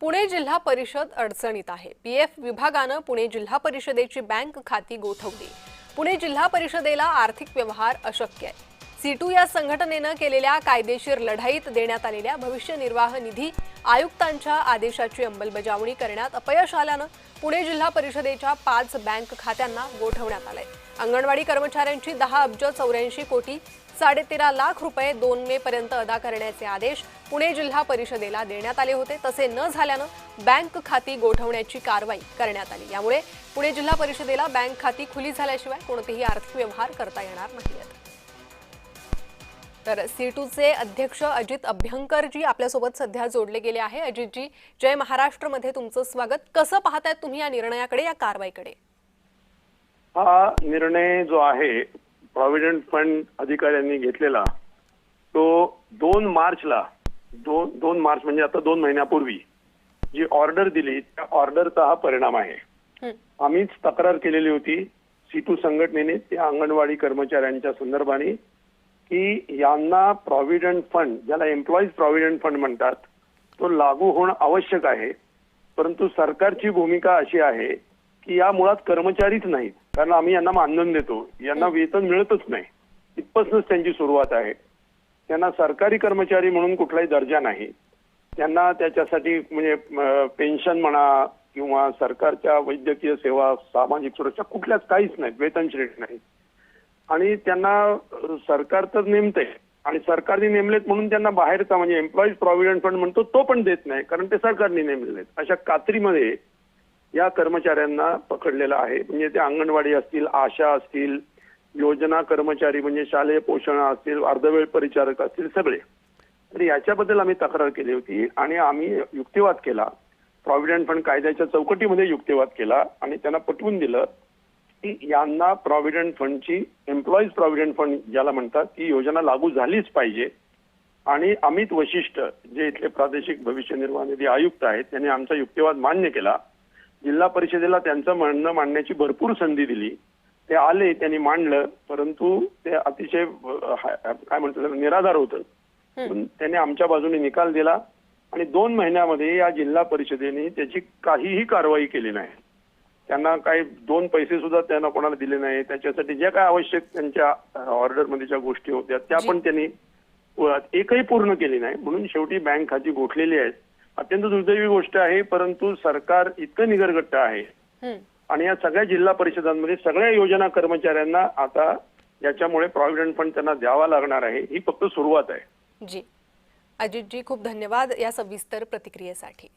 पुणे जिल्हा परिषद अडचणीत आहे। पीएफ विभागाने पुणे जिल्हा परिषदेची बँक खाती गोठवली। पुणे जिल्हा परिषदेला आर्थिक व्यवहार अशक्य आहे। सीटू या संघटनेने केलेल्या कायदेशीर लढाईत देण्यात आलेल्या भविष्य निर्वाह निधी आयुक्तांच्या आदेशाची अंमलबजावणी करण्यात अपयश आल्याने पुणे जिल्हा परिषदेच्या 5 बँक खात्यांना गोठवण्यात आले। अंगणवाडी कर्मचाऱ्यांची 10 अब्ज 84 कोटी 13.5 लाख रुपये 2 मे पर्यंत अदा करण्याचे आदेश पुणे जिल्हा परिषदेला देण्यात आले होते। तसे न झाल्याने बँक खाती गोठवण्याची कारवाई करण्यात आली। यामुळे पुणे जिल्हा परिषदेला बँक खाती खुली झाल्याशिवाय कोणतेही आर्थिक व्यवहार करता येणार नाहीत। तर सीटूचे अध्यक्ष अजित अभ्यंकर जी आपल्या सोबत सध्या जोडले गेले आहे। अजित जी, जय महाराष्ट्र मध्ये तुमचं स्वागत। कसं पाहताय तुम्ही या निर्णयाकडे, या कारवाईकडे? हा निर्णय जो आहे प्रॉव्हिडंट फंड अधिकाऱ्यांनी घेतलेला तो 2 मार्चला 2 मार्च म्हणजे आता 2 महिन्यापूर्वी जी ऑर्डर दिली त्या ऑर्डरचा हा परिणाम आहे। आम्हीच तक्रार केलेली होती सीटू संघटनेने त्या अंगणवाडी कर्मचाऱ्यांच्या संदर्भाने की यांना प्रॉव्हिडंट फंड, ज्याला एम्प्लॉईज प्रॉव्हिडंट फंड म्हणतात, तो लागू होणं आवश्यक आहे। परंतु सरकारची भूमिका अशी आहे की या मुळात कर्मचारीच नाहीत, कारण आम्ही यांना मानधन देतो, यांना वेतन मिळतच नाही, इथपासूनच त्यांची सुरुवात आहे। त्यांना सरकारी कर्मचारी म्हणून कुठलाही दर्जा नाही, त्यांना त्याच्यासाठी म्हणजे पेन्शन म्हणा किंवा सरकारच्या वैद्यकीय सेवा, सामाजिक सुरक्षा कुठल्याच काहीच नाही, वेतन श्रेणी नाही। आणि त्यांना सरकार तर नेमते आणि सरकारने नेमलेत म्हणून त्यांना बाहेरचा म्हणजे एम्प्लॉईज प्रॉव्हिडंट फंड म्हणतो तो पण देत नाही, कारण ते सरकारने नेमलेत। अशा कात्रीमध्ये या कर्मचाऱ्यांना पकडलेलं आहे। म्हणजे ते अंगणवाडी असतील, आशा असतील, योजना कर्मचारी म्हणजे शालेय पोषण असतील, अर्धवेळ परिचारक असतील, सगळे। तर याच्याबद्दल आम्ही तक्रार केली होती आणि आम्ही युक्तिवाद केला, प्रॉव्हिडंट फंड कायद्याच्या चौकटीमध्ये युक्तिवाद केला आणि त्यांना पटवून दिलं की यांना प्रॉव्हिडंट फंडची, एम्प्लॉईज प्रॉव्हिडंट फंड ज्याला म्हणतात, ती योजना लागू झालीच पाहिजे। आणि अमित वशिष्ठ जे इथले प्रादेशिक भविष्य निर्वाह निधी आयुक्त आहेत त्यांनी आमचा युक्तिवाद मान्य केला। जिल्हा परिषदेला त्यांचं म्हणणं मांडण्याची भरपूर संधी दिली, ते आले, त्यांनी मांडलं, परंतु ते अतिशय काय म्हणतात निराधार होतं। त्यांनी आमच्या बाजूने निकाल दिला आणि 2 महिन्यामध्ये या जिल्हा परिषदेने त्याची काहीही कारवाई केली नाही। त्यांना काही 2 पैसे सुद्धा त्यांना कोणाला दिले नाही। त्याच्यासाठी ज्या काय आवश्यक त्यांच्या ऑर्डरमध्ये ज्या गोष्टी होत्या त्या पण त्यांनी एकही पूर्ण केली नाही। म्हणून शेवटी बँक खाती गोठलेली आहेत। अत्यंत दुर्दैवी गोष्ट आहे, परंतु सरकार इतकं निगरगट्ट आहे आणि या सगळ्या जिल्हा परिषदांमध्ये सगळ्या योजना कर्मचाऱ्यांना आता याच्यामुळे प्रॉव्हिडंट फंड त्यांना द्यावा लागणार आहे। ही फक्त सुरुवात आहे। जी, अजित जी, खूप धन्यवाद या सविस्तर प्रतिक्रियेसाठी।